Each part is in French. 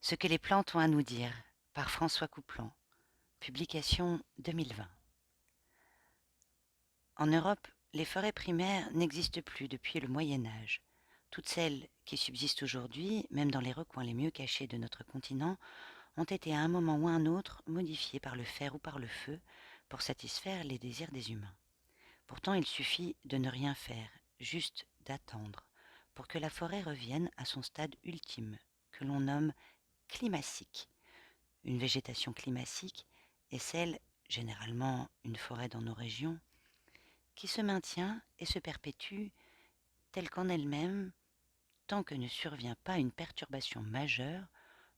Ce que les plantes ont à nous dire, par François Couplan, publication 2020. En Europe, les forêts primaires n'existent plus depuis le Moyen Âge. Toutes celles qui subsistent aujourd'hui, même dans les recoins les mieux cachés de notre continent, ont été à un moment ou un autre modifiées par le fer ou par le feu pour satisfaire les désirs des humains. Pourtant, il suffit de ne rien faire, juste d'attendre, pour que la forêt revienne à son stade ultime, que l'on nomme climatique. Une végétation climatique est celle, généralement une forêt dans nos régions, qui se maintient et se perpétue telle qu'en elle-même, tant que ne survient pas une perturbation majeure,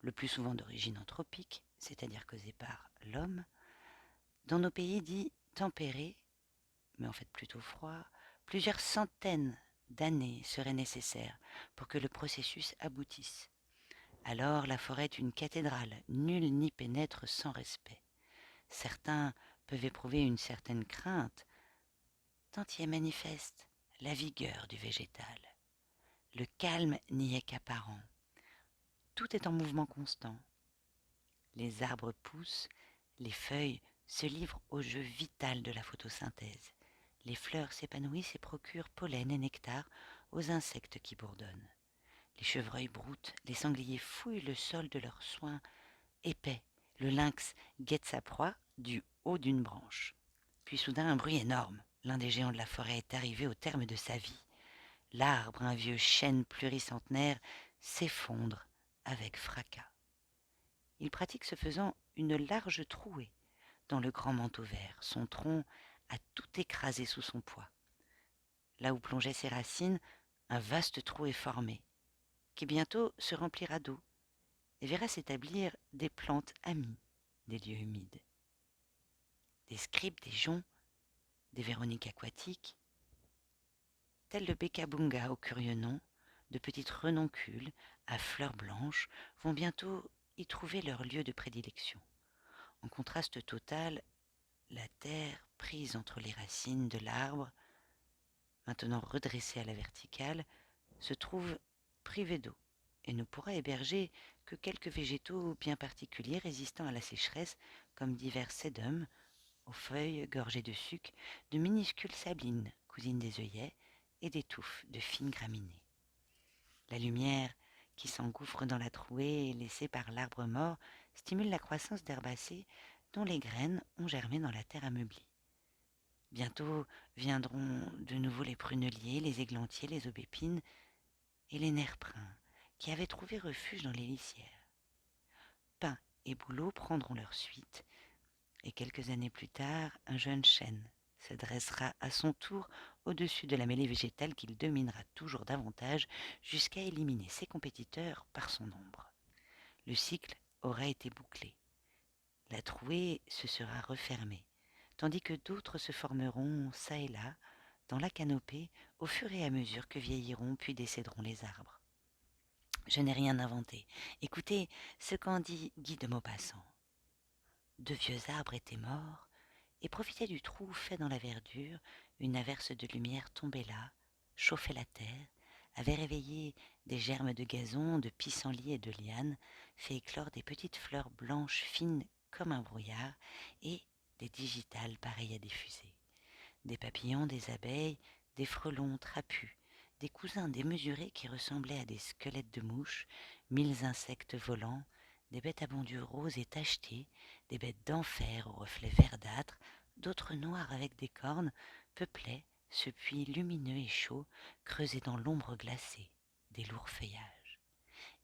le plus souvent d'origine anthropique, c'est-à-dire causée par l'homme. Dans nos pays dits tempérés, mais en fait plutôt froids, plusieurs centaines d'années seraient nécessaires pour que le processus aboutisse. Alors la forêt est une cathédrale, nul n'y pénètre sans respect. Certains peuvent éprouver une certaine crainte, tant y est manifeste la vigueur du végétal. Le calme n'y est qu'apparent. Tout est en mouvement constant. Les arbres poussent, les feuilles se livrent au jeu vital de la photosynthèse. Les fleurs s'épanouissent et procurent pollen et nectar aux insectes qui bourdonnent. Les chevreuils broutent, les sangliers fouillent le sol de leurs soins épais. Le lynx guette sa proie du haut d'une branche. Puis soudain un bruit énorme. L'un des géants de la forêt est arrivé au terme de sa vie. L'arbre, un vieux chêne pluricentenaire, s'effondre avec fracas. Il pratique ce faisant une large trouée dans le grand manteau vert. Son tronc a tout écrasé sous son poids. Là où plongeaient ses racines, un vaste trou est formé, qui bientôt se remplira d'eau et verra s'établir des plantes amies des lieux humides. Des scribes, des joncs, des véroniques aquatiques, tels le bécabunga au curieux nom, de petites renoncules à fleurs blanches vont bientôt y trouver leur lieu de prédilection. En contraste total, la terre, prise entre les racines de l'arbre, maintenant redressée à la verticale, se trouve privée d'eau et ne pourra héberger que quelques végétaux bien particuliers résistant à la sécheresse, comme divers sédums aux feuilles gorgées de suc, de minuscules sablines, cousines des œillets, et des touffes de fines graminées. La lumière qui s'engouffre dans la trouée laissée par l'arbre mort stimule la croissance d'herbacées dont les graines ont germé dans la terre ameublée. Bientôt viendront de nouveau les pruneliers, les églantiers, les aubépines et les nerfs bruns qui avaient trouvé refuge dans les lisières. Pins et bouleaux prendront leur suite, et quelques années plus tard, un jeune chêne se dressera à son tour au-dessus de la mêlée végétale qu'il dominera toujours davantage jusqu'à éliminer ses compétiteurs par son ombre. Le cycle aura été bouclé. La trouée se sera refermée, tandis que d'autres se formeront çà et là, dans la canopée, au fur et à mesure que vieilliront puis décéderont les arbres. Je n'ai rien inventé. Écoutez ce qu'en dit Guy de Maupassant. De vieux arbres étaient morts et profitaient du trou fait dans la verdure. Une averse de lumière tombait là, chauffait la terre, avait réveillé des germes de gazon, de pissenlits et de lianes, fait éclore des petites fleurs blanches fines comme un brouillard et des digitales pareilles à des fusées. Des papillons, des abeilles, des frelons trapus, des cousins démesurés qui ressemblaient à des squelettes de mouches, mille insectes volants, des bêtes à bordure rose et tachetée, des bêtes d'enfer aux reflets verdâtres, d'autres noires avec des cornes, peuplaient ce puits lumineux et chaud, creusé dans l'ombre glacée des lourds feuillages.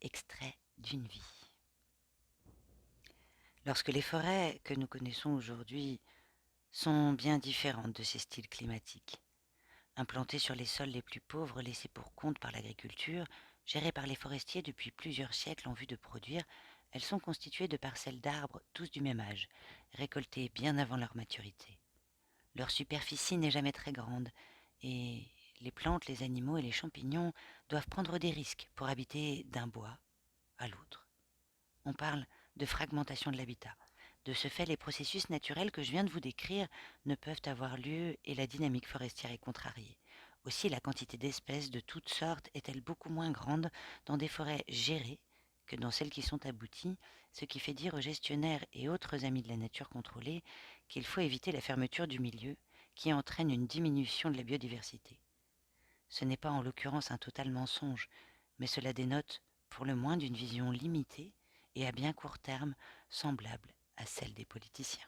Extrait d'une vie. Lorsque les forêts que nous connaissons aujourd'hui sont bien différentes de ces styles climatiques, implantées sur les sols les plus pauvres laissés pour compte par l'agriculture, gérées par les forestiers depuis plusieurs siècles en vue de produire, elles sont constituées de parcelles d'arbres tous du même âge, récoltées bien avant leur maturité. Leur superficie n'est jamais très grande, et les plantes, les animaux et les champignons doivent prendre des risques pour habiter d'un bois à l'autre. On parle de fragmentation de l'habitat. De ce fait, les processus naturels que je viens de vous décrire ne peuvent avoir lieu et la dynamique forestière est contrariée. Aussi, la quantité d'espèces de toutes sortes est-elle beaucoup moins grande dans des forêts gérées que dans celles qui sont abouties, ce qui fait dire aux gestionnaires et autres amis de la nature contrôlée qu'il faut éviter la fermeture du milieu, qui entraîne une diminution de la biodiversité. Ce n'est pas en l'occurrence un total mensonge, mais cela dénote pour le moins d'une vision limitée et à bien court terme semblable à celle des politiciens.